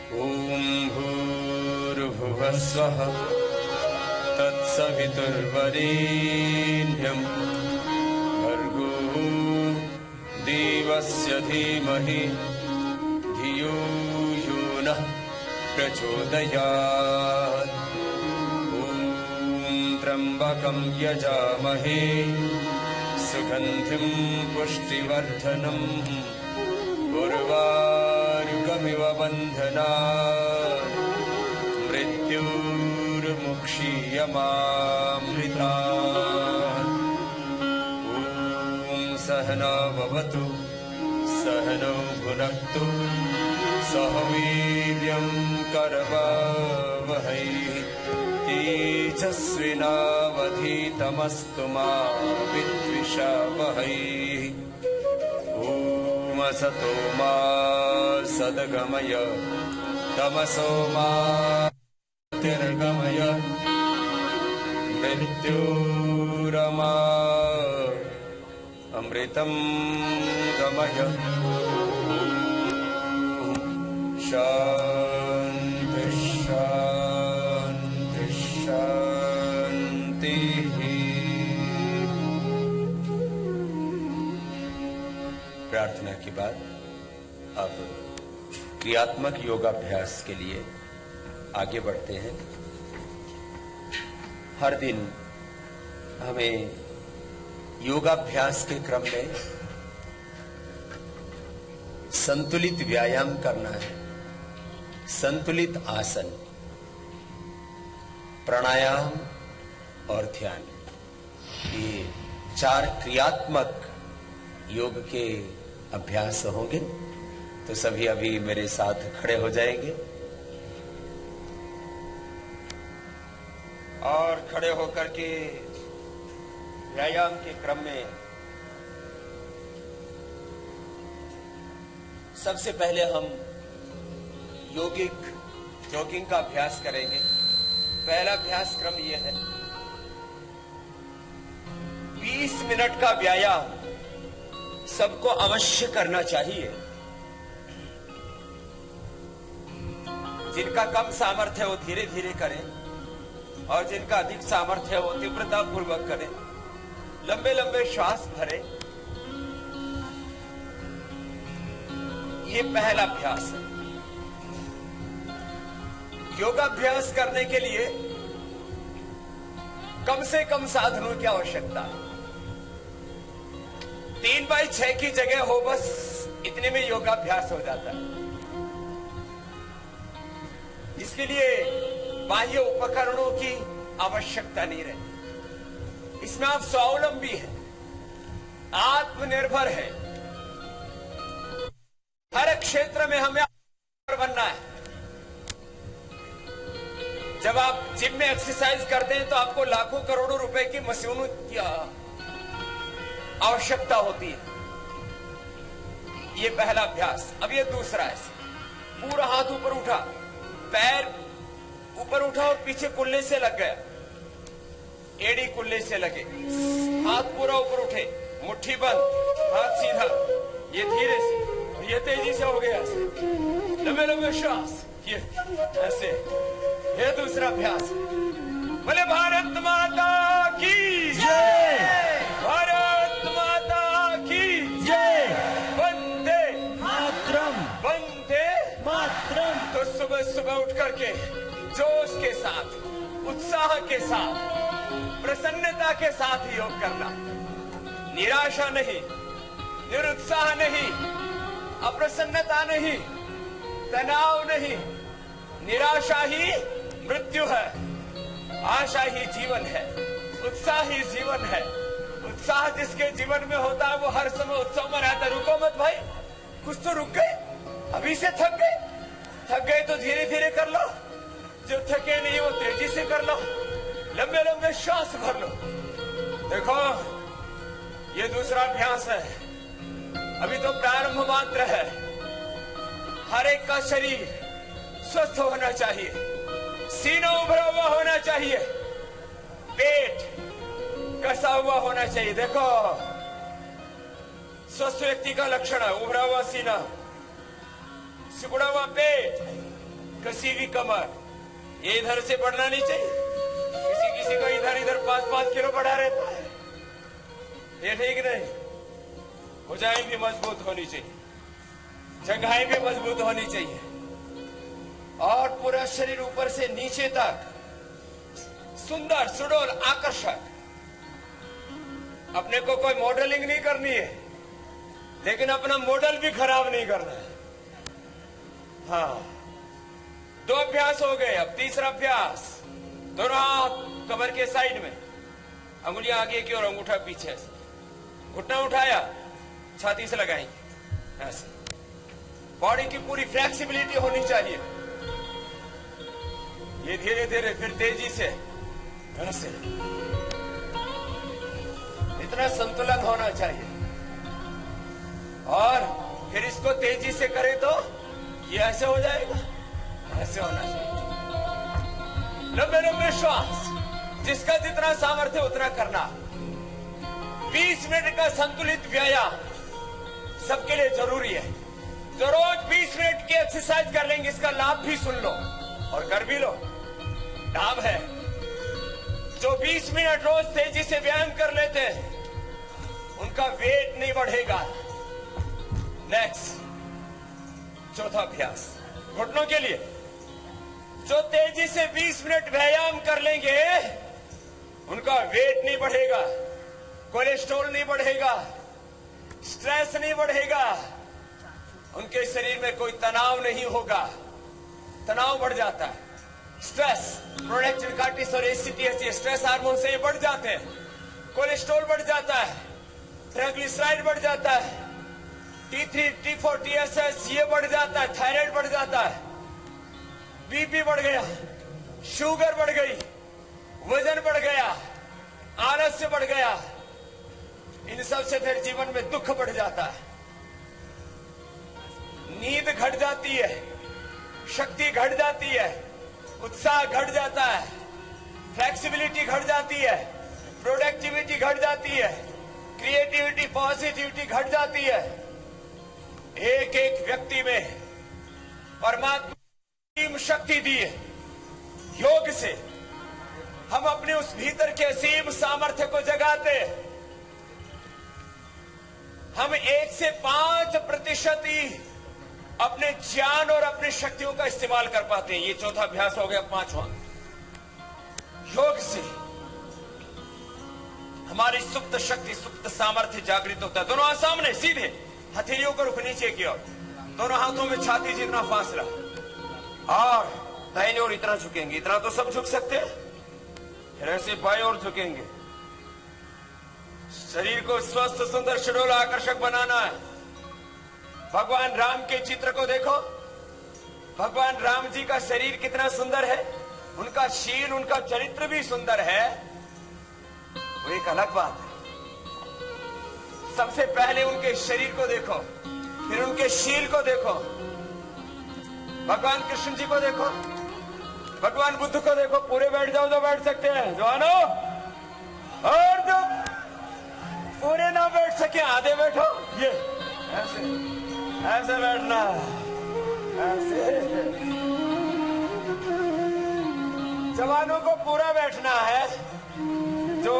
ॐ भूर्भुवः स्वः तत्सवितुर्वरेण्यं भर्गो देवस्य धीमहि धियो यो नः प्रचोदयात्। ॐ त्र्यम्बकं यजामहे सुगन्धिं पुष्टिवर्धनम् उर्वारुकमिव बन्धनात् मृत्युर्मुक्षीयमामृतात्। ॐ सहना भवतु सहनौ भुनक्तु सह वीर्यं करवावहै तेजस्विनावधीतमस्तु मा विद्विषावहै। ॐ असतो मा सद्गमय तमसो मा ज्योतिर्गमय मृत्युरमा अमृतं गमय। शान्ति शान्ति शान्तिः। प्रार्थना के बाद अब क्रियात्मक योगाभ्यास के लिए आगे बढ़ते हैं। हर दिन हमें योगाभ्यास के क्रम में संतुलित व्यायाम करना है। संतुलित आसन, प्राणायाम और ध्यान, ये 4 क्रियात्मक योग के अभ्यास होंगे। तो सभी अभी मेरे साथ खड़े हो जाएंगे और खड़े होकर के व्यायाम के क्रम में सबसे पहले हम जॉगिंग का अभ्यास करेंगे। पहला अभ्यास क्रम यह है, 20 मिनट का व्यायाम सबको अवश्य करना चाहिए। जिनका कम सामर्थ्य है वो धीरे धीरे करें और जिनका अधिक सामर्थ्य है वो तीव्रता पूर्वक करें। लंबे लंबे श्वास भरें। ये पहला अभ्यास है। योगाभ्यास करने के लिए कम से कम साधनों की आवश्यकता है। 3x6 की जगह हो, बस इतने में योगाभ्यास हो जाता है। इसके लिए बाह्य उपकरणों की आवश्यकता नहीं रहती। इसमें आप स्वावलंबी हैं, आत्मनिर्भर हैं। हर क्षेत्र में हमें बनना है। जब आप जिम में एक्सरसाइज करते हैं तो आपको लाखों करोड़ों रुपए की मशीनों की आवश्यकता होती है। ये पहला अभ्यास। अब ये दूसरा है। पूरा हाथ ऊपर उठा, पैर ऊपर उठा और पीछे कुल्ले से लग गया। एड़ी कुल्ले से लगे, हाथ पूरा ऊपर उठे, मुट्ठी बंद, हाथ सीधा। ये धीरे से, ये तेजी से हो गया। लंबे लंबे श्वास, ये ऐसे। ये दूसरा अभ्यास। बोले भारत माता की जय, भारत माता की जय, वंदे मातरम, वंदे मातरम। तो सुबह सुबह उठ करके जोश के साथ, उत्साह के साथ, प्रसन्नता के साथ योग करना। निराशा नहीं, निरुत्साह नहीं, अप्रसन्नता नहीं, तनाव नहीं। निराशा ही मृत्यु है, आशा ही जीवन है, उत्साह ही जीवन है। उत्साह जिसके जीवन में होता है वो हर समय उत्सव में रहता है। रुको मत भाई, कुछ तो रुक गए, अभी से थक गए तो धीरे धीरे कर लो। जो थके नहीं वो तेजी से कर लो। लंबे लंबे श्वास भर लो। देखो ये दूसरा अभ्यास है, अभी तो प्रारंभ मात्र है। हर एक का शरीर स्वस्थ होना चाहिए, सीना उभरा हुआ होना चाहिए, पेट कसा हुआ होना चाहिए। देखो स्वस्थ व्यक्ति का लक्षण है उभरा हुआ सीना, सिकुड़ा हुआ पेट, कसी हुई कमर, ये इधर से बढ़ना नहीं चाहिए। किसी किसी को इधर इधर 5-5 किलो बढ़ा रहता है, ये ठीक नहीं। भुजाएं भी मजबूत होनी चाहिए, जंघाएं भी मजबूत होनी चाहिए, और पूरा शरीर ऊपर से नीचे तक सुंदर, सुडौल, आकर्षक। अपने को कोई मॉडलिंग नहीं करनी है, लेकिन अपना मॉडल भी खराब नहीं करना है। हाँ, 2 अभ्यास हो गए। अब तीसरा अभ्यास, दोनों हाथ कमर के साइड में, अंगुलियां आगे की और अंगूठा पीछे से, घुटना उठाया, छाती से लगाएंगे ऐसे। बॉडी की पूरी फ्लेक्सिबिलिटी होनी चाहिए। ये धीरे धीरे, फिर तेजी से, ऐसे। इतना संतुलन होना चाहिए। और फिर इसको तेजी से करें तो ये ऐसे हो जाएगा, ऐसे होना चाहिए। लंबे लंबे श्वास, जिसका जितना सामर्थ्य उतना करना। 20 मिनट का संतुलित व्यायाम सबके लिए जरूरी है। जो रोज 20 मिनट की एक्सरसाइज कर लेंगे, इसका लाभ भी सुन लो और कर भी लो। लाभ है, जो 20 मिनट रोज तेजी से व्यायाम कर लेते हैं, उनका वेट नहीं बढ़ेगा। नेक्स्ट, चौथा अभ्यास, घुटनों के लिए। जो तेजी से 20 मिनट व्यायाम कर लेंगे, उनका वेट नहीं बढ़ेगा, कोलेस्ट्रॉल नहीं बढ़ेगा, स्ट्रेस नहीं बढ़ेगा, उनके शरीर में कोई तनाव नहीं होगा। तनाव बढ़ जाता है, stress, productive cortisol, ACTH, stress hormone से बढ़ जाते हैं। कोलेस्ट्रॉल बढ़ जाता है, ट्राइग्लिसराइड बढ़ जाता है, T3, T4, TSH ये बढ़ जाता है, थायराइड बढ़ जाता है, बीपी बढ़ गया, शुगर बढ़ गई, वजन बढ़ गया, आलस्य बढ़ गया। इन सब से फिर जीवन में दुख बढ़ जाता है, नींद घट जाती है, शक्ति घट जाती है, उत्साह घट जाता है, फ्लेक्सिबिलिटी घट जाती है, प्रोडक्टिविटी घट जाती है, क्रिएटिविटी, पॉजिटिविटी घट जाती है। एक एक व्यक्ति में परमात्मा ने शक्ति दी है। योग से हम अपने उस भीतर के असीम सामर्थ्य को जगाते हैं। हम 1 से 5% ही अपने ज्ञान और अपनी शक्तियों का इस्तेमाल कर पाते हैं। ये चौथा अभ्यास हो गया। 5वां, योग से हमारी सुप्त शक्ति, सुप्त सामर्थ्य जागृत होता है। दोनों हाथ सामने, सीधे, हथेलियों को रुख नीचे की ओर, दोनों हाथों में छाती जितना फासला, और दाहिनी ओर इतना झुकेंगे। इतना तो सब झुक सकते हैं, फिर ऐसे बाएं ओर झुकेंगे। शरीर को स्वस्थ, सुंदर, सुडौल, आकर्षक बनाना है। भगवान राम के चित्र को देखो, भगवान राम जी का शरीर कितना सुंदर है, उनका शील, उनका चरित्र भी सुंदर है, वो एक अलग बात है। सबसे पहले उनके शरीर को देखो, फिर उनके शील को देखो। भगवान कृष्ण जी को देखो, भगवान बुद्ध को देखो। पूरे बैठ जाओ तो बैठ सकते हैं जवानों, और जो पूरे ना बैठ सके आधे बैठो। ये ऐसे ऐसे बैठना, ऐसे। जवानों को पूरा बैठना है, जो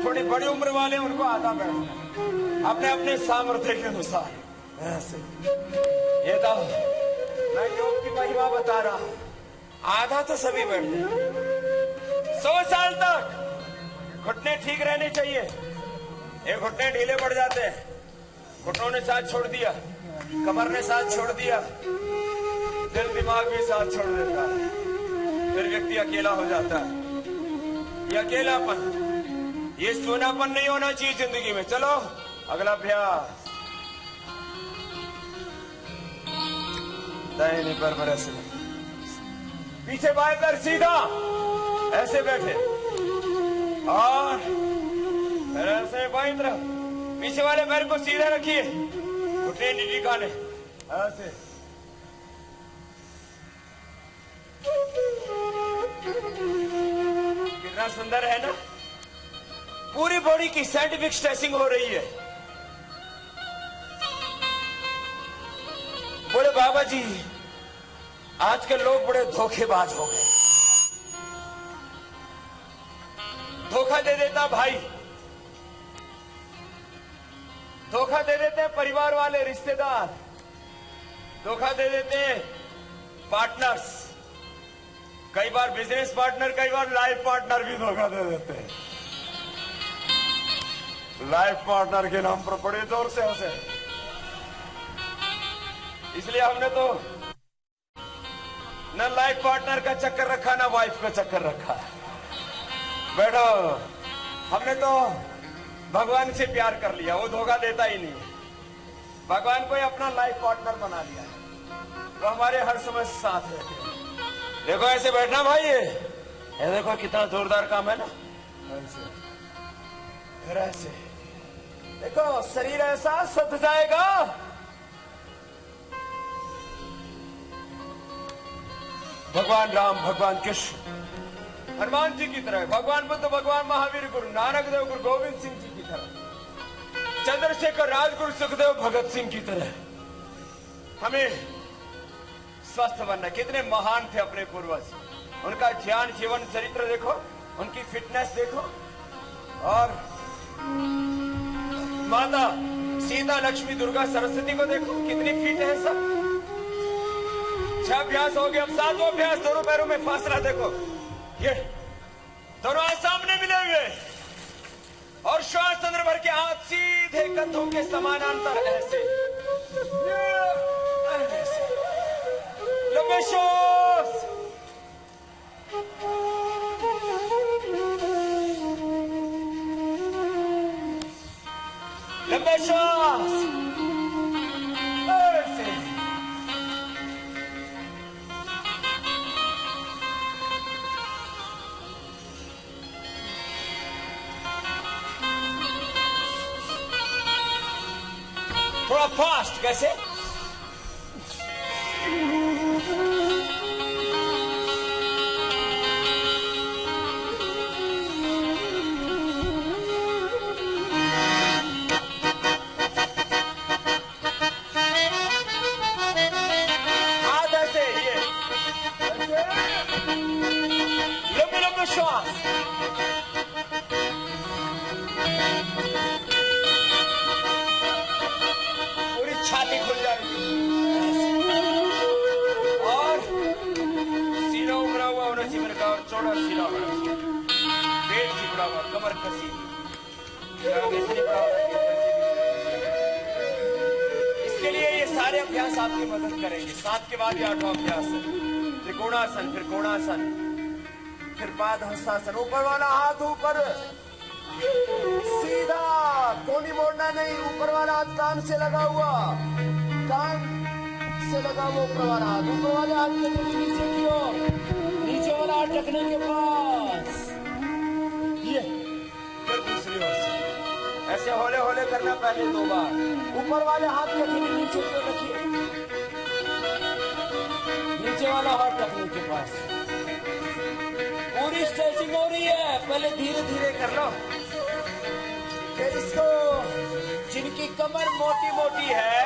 थोड़ी बड़ी उम्र वाले उनको आधा बैठना है, अपने अपने सामर्थ्य के अनुसार। ऐसे ये तो मैं योग की महिमा बता रहा हूं। आधा तो सभी बैठ जाए। 100 साल तक घुटने ठीक रहने चाहिए। ये घुटने ढीले पड़ जाते हैं, घुटनों ने साथ छोड़ दिया, कमर ने साथ छोड़ दिया, दिल दिमाग भी साथ छोड़ देता है, फिर व्यक्ति अकेला हो जाता है। ये अकेलापन, ये सोनापन नहीं होना चाहिए जिंदगी में। चलो अगला अभ्यास, दाहिनी पैर पर ऐसे, पीछे बाएं पैर सीधा, ऐसे बैठे, और फिर ऐसे बाईं तरफ पीछे वाले पैर को सीधा रखिए, घुटने नहीं टिकाने, ऐसे। कितना सुंदर है ना। पूरी बॉडी की साइंटिफिक स्ट्रेचिंग हो रही है। बोले बाबा जी आजकल लोग बड़े धोखेबाज हो गए। धोखा दे देता भाई, धोखा दे देते हैं परिवार वाले, रिश्तेदार, धोखा दे देते हैं पार्टनर्स, कई बार बिजनेस पार्टनर, कई बार लाइफ पार्टनर भी धोखा दे देते हैं। लाइफ पार्टनर के नाम पर बड़े जोर से हंसे, इसलिए हमने तो न लाइफ पार्टनर का चक्कर रखा, ना वाइफ का चक्कर रखा। बैठो, हमने तो भगवान से प्यार कर लिया, वो धोखा देता ही नहीं। भगवान को ही अपना लाइफ पार्टनर बना लिया है, तो हमारे हर समय साथ रहते हैं। देखो ऐसे बैठना भाई, ये देखो कितना जोरदार काम है ना। ऐसे देखो, शरीर ऐसा सध जाएगा। भगवान राम, भगवान कृष्ण, हनुमान जी की तरह, भगवान बुद्ध, भगवान महावीर, गुरु नानक देव, गुरु गोविंद सिंह जी की तरह, चंद्रशेखर, राजगुरु सुखदेव, भगत सिंह की तरह हमें स्वस्थ बनना। कितने महान थे अपने पूर्वज, उनका ज्ञान, जीवन चरित्र देखो, उनकी फिटनेस देखो। और माता सीता, लक्ष्मी, दुर्गा, सरस्वती को देखो, कितनी फिट है सब। 6 अभ्यास हो गए, अब 7वां अभ्यास, दोनों पैरों में फासला देखो, ये दोनों हाथ सामने मिले हुए, और श्वास अंदर भर के हाथ सीधे कंधों के समानांतर, ऐसे लंबे श्वास, लंबे श्वास, ऐसे थोड़ा फास्ट। कैसे? हाथ ऐसे, ये लंबे लंबे श्वास, छाती खुल जाएगी, और सीना उभरा हुआ होना चाहिए मेरे का, और चौड़ा सीना होना चाहिए, पेट चिपड़ा हुआ, कमर कसी, इसके लिए ये सारे अभ्यास आपकी मदद करेंगे। 7 के बाद ये 8वां अभ्यास है, त्रिकोणासन, फिर कोणासन, फिर पाद हस्तासन। ऊपर वाला हाथ ऊपर सीधा, कोनी मोड़ना नहीं, ऊपर वाला हाथ कान से लगा हुआ, कान से लगा हुआ ऊपर वाला हाथ, ऊपर वाले हाथ के नीचे की ओर, नीचे वाला हाथ ढकने के पास, ये फिर दूसरी ओर से ऐसे होले होले करना। पहले 2 बार ऊपर वाले हाथ के नीचे की ओर रखिए, नीचे वाला हाथ ढकने के पास। पूरी स्ट्रेचिंग हो रही है, पहले धीरे धीरे कर लो। इसको जिनकी कमर मोटी मोटी है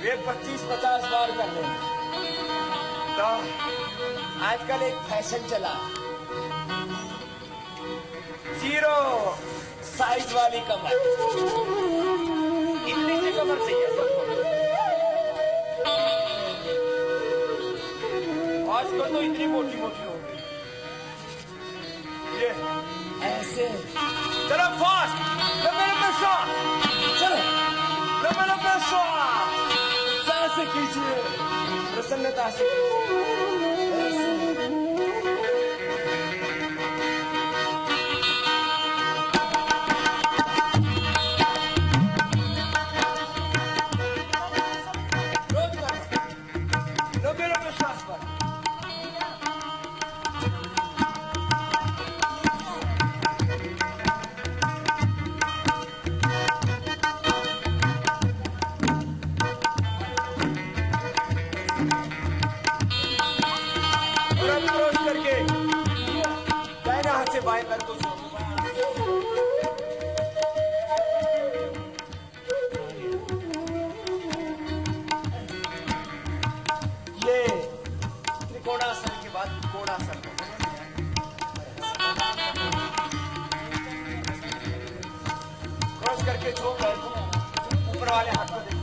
वे 25-50 बार कर लें। तो आजकल एक फैशन चला, 0 साइज वाली कमर, इतनी सी कमर चाहिए सबको। आजकल तो इतनी मोटी मोटी हो गई, ये ऐसे। चलो फास्ट, लंबे लंबे श्वास, चलो लंबे लंबे श्वास, ऐसे कीजिए, प्रसन्नता से ऐसे। रोज करो, लंबे लंबे श्वास पर। बाएं पैर को ये कोणासन के बाद कोणासन। क्रॉस करके छो पैर को ऊपर वाले हाथ को देखिए।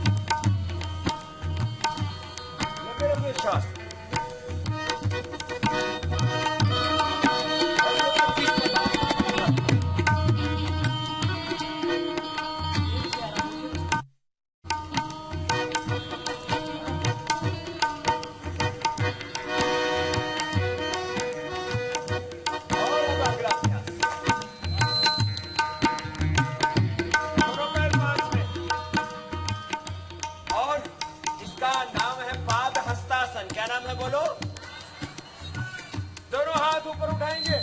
लंबे लंबे श्वास। क्या नाम है बोलो? दोनों हाथ ऊपर उठाएंगे,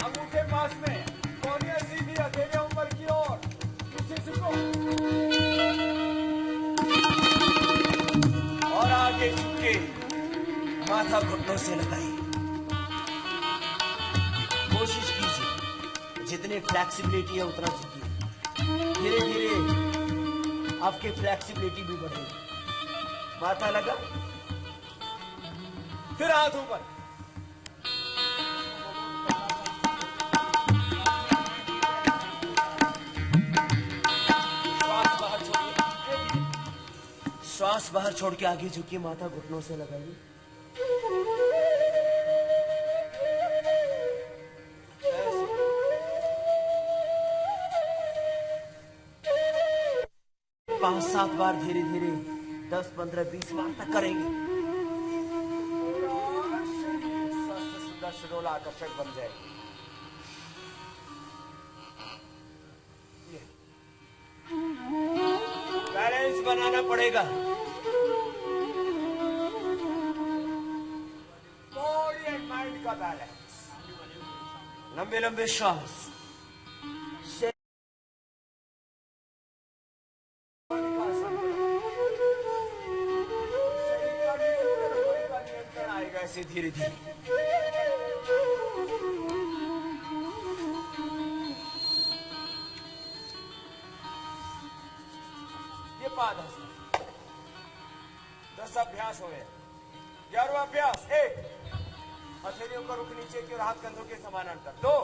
अंगूठे पास में, कोहनियां सीधी, हथेलियां ऊपर की ओर, पीछे झुको और आगे झुके, माथा घुटनों से लगाइए। कोशिश कीजिए जितनी फ्लेक्सिबिलिटी है उतना झुकिए। धीरे धीरे आपकी फ्लेक्सिबिलिटी भी बढ़ेगी। माथा लगा, फिर हाथ ऊपर। श्वास बाहर छोड़ के आगे झुकिए, माथा घुटनों से लगाइए। 5-7 बार धीरे धीरे 10, 15, 20 बार तक करेंगे। स्वस्थ सुंदर सुडौल आकर्षक बन जाएगी। बैलेंस बनाना पड़ेगा। बॉडी एंड माइंड का बैलेंस। लंबे लंबे श्वास। ऐसे धीरे धीरे ये पादहस्त 10 अभ्यास हुए। 11वां अभ्यास। 1 हथेलियों का रुख नीचे की और हाथ कंधों के समानांतर। 2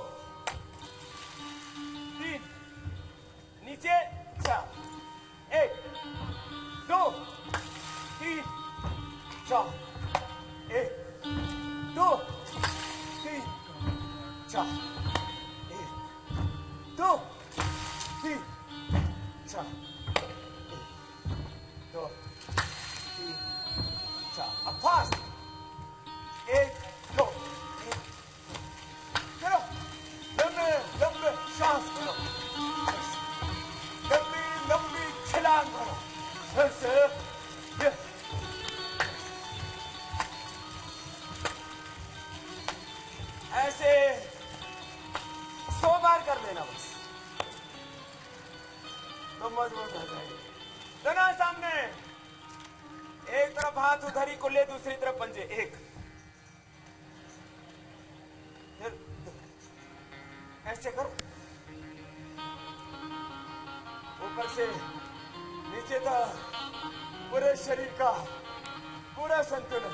3 नीचे 4 1 2 3 4 1 2 3 4 1 2 3 4 1 2 3 4। अब फास्ट। 1 2 1 चलो। लंबे लंबे श्वास करो, लंबी लंबी छलांग करो। ऐसे ऐसे 100 बार कर लेना बस, तो मजबूत हो जाएगी। दोनों सामने, एक तरफ हाथ उधर ही को ले, दूसरी तरफ पंजे। 1 फिर ऐसे करो, ऊपर से नीचे तक पूरे शरीर का पूरा संतुलन।